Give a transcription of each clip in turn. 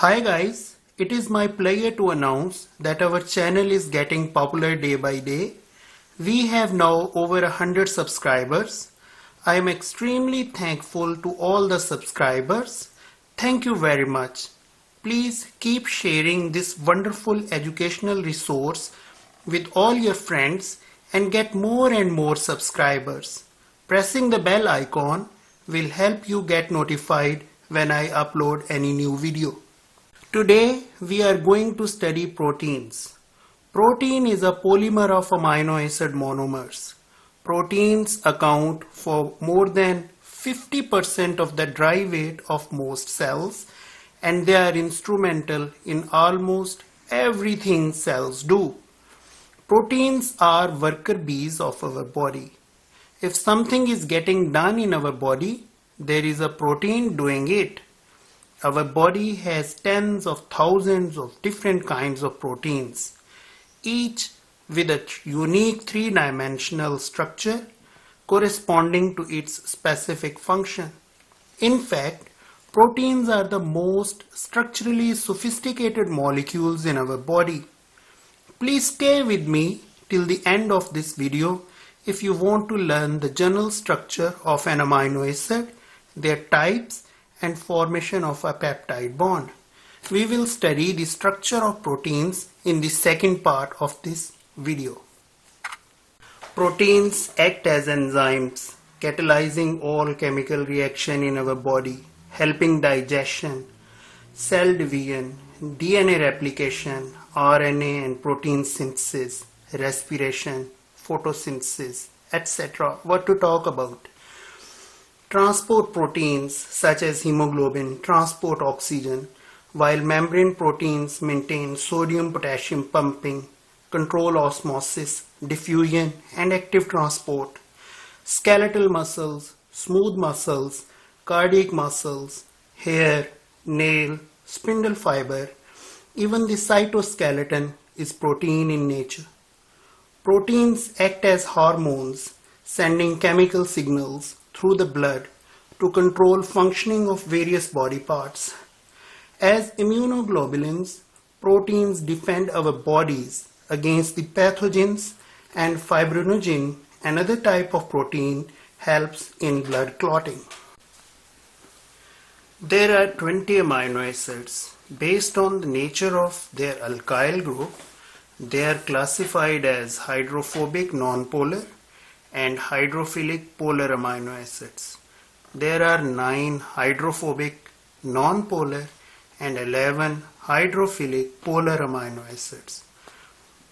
Hi guys, it is my pleasure to announce that our channel is getting popular day by day. We have now over 100 subscribers. I am extremely thankful to all the subscribers. Thank you very much. Please keep sharing this wonderful educational resource with all your friends and get more and more subscribers. Pressing the bell icon will help you get notified when I upload any new video. Today we are going to study proteins. Protein is a polymer of amino acid monomers. Proteins account for more than 50% of the dry weight of most cells, and they are instrumental in almost everything cells do. Proteins are worker bees of our body. If something is getting done in our body, there is a protein doing it. Our body has tens of thousands of different kinds of proteins, each with a unique three-dimensional structure corresponding to its specific function. In fact, proteins are the most structurally sophisticated molecules in our body. Please stay with me till the end of this video if you want to learn the general structure of an amino acid, their types, and formation of a peptide bond. We will study the structure of proteins in the second part of this video. Proteins act as enzymes, catalyzing all chemical reaction in our body, helping digestion, cell division, DNA replication, RNA and protein synthesis, respiration, photosynthesis, etc. What to talk about? Transport proteins such as hemoglobin transport oxygen, while membrane proteins maintain sodium-potassium pumping, control osmosis, diffusion, and active transport. Skeletal muscles, smooth muscles, cardiac muscles, hair, nail, spindle fiber, even the cytoskeleton is protein in nature. Proteins act as hormones, sending chemical signals through the blood to control functioning of various body parts. As immunoglobulins, proteins defend our bodies against the pathogens, and fibrinogen, another type of protein, helps in blood clotting. There are 20 amino acids. Based on the nature of their alkyl group, they are classified as hydrophobic nonpolar and hydrophilic polar amino acids. There are 9 hydrophobic nonpolar and 11 hydrophilic polar amino acids.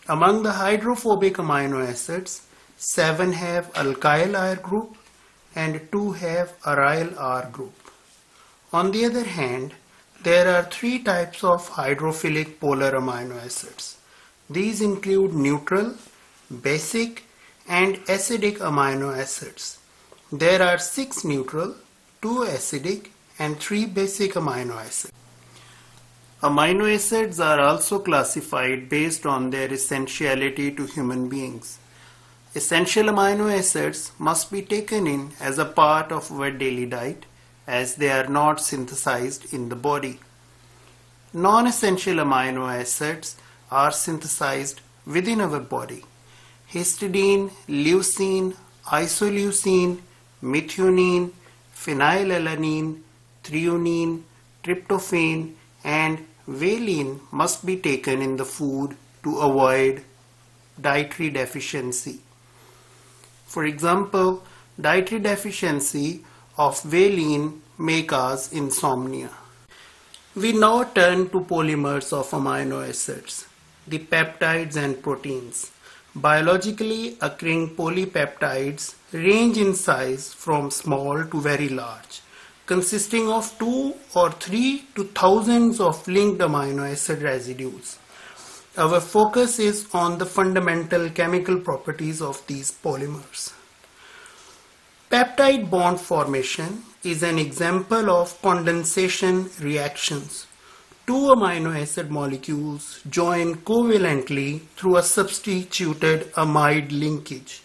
Among the hydrophobic amino acids, 7 have alkyl R group and 2 have aryl R group. On the other hand, there are 3 types of hydrophilic polar amino acids. These include neutral, basic, and acidic amino acids. There are 6 neutral, 2 acidic, and 3 basic amino acids. Amino acids are also classified based on their essentiality to human beings. Essential amino acids must be taken in as a part of our daily diet, as they are not synthesized in the body. Non-essential amino acids are synthesized within our body. Histidine, leucine, isoleucine, methionine, phenylalanine, threonine, tryptophan, and valine must be taken in the food to avoid dietary deficiency. For example, dietary deficiency of valine may cause insomnia. We now turn to polymers of amino acids, the peptides and proteins. Biologically occurring polypeptides range in size from small to very large, consisting of 2 or 3 to thousands of linked amino acid residues. Our focus is on the fundamental chemical properties of these polymers. Peptide bond formation is an example of condensation reactions. 2 amino acid molecules join covalently through a substituted amide linkage.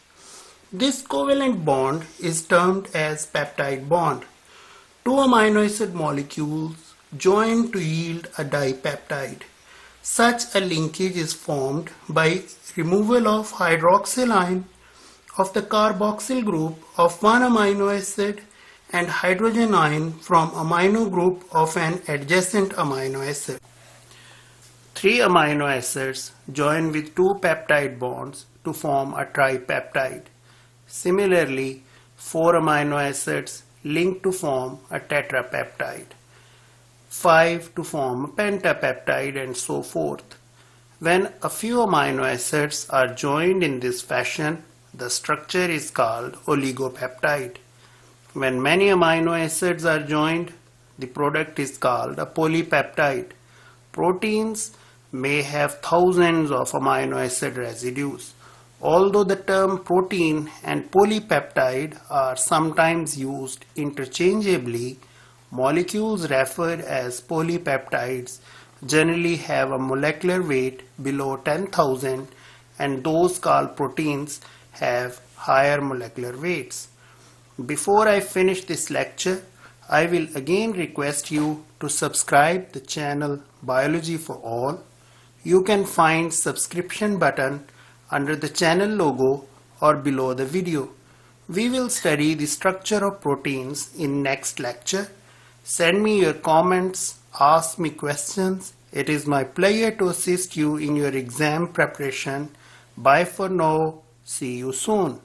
This covalent bond is termed as peptide bond. Two amino acid molecules join to yield a dipeptide. Such a linkage is formed by removal of hydroxyl ion of the carboxyl group of one amino acid and hydrogen ion from amino group of an adjacent amino acid. Three amino acids join with two peptide bonds to form a tripeptide. Similarly, four amino acids link to form a tetrapeptide, 5 to form a pentapeptide, and so forth. When a few amino acids are joined in this fashion, the structure is called oligopeptide. When many amino acids are joined, the product is called a polypeptide. Proteins may have thousands of amino acid residues. Although the term protein and polypeptide are sometimes used interchangeably, molecules referred as polypeptides generally have a molecular weight below 10,000, and those called proteins have higher molecular weights. Before I finish this lecture, I will again request you to subscribe the channel Biology for All. You can find subscription button under the channel logo or below the video. We will study the structure of proteins in next lecture. Send me your comments, ask me questions. It is my pleasure to assist you in your exam preparation. Bye for now. See you soon.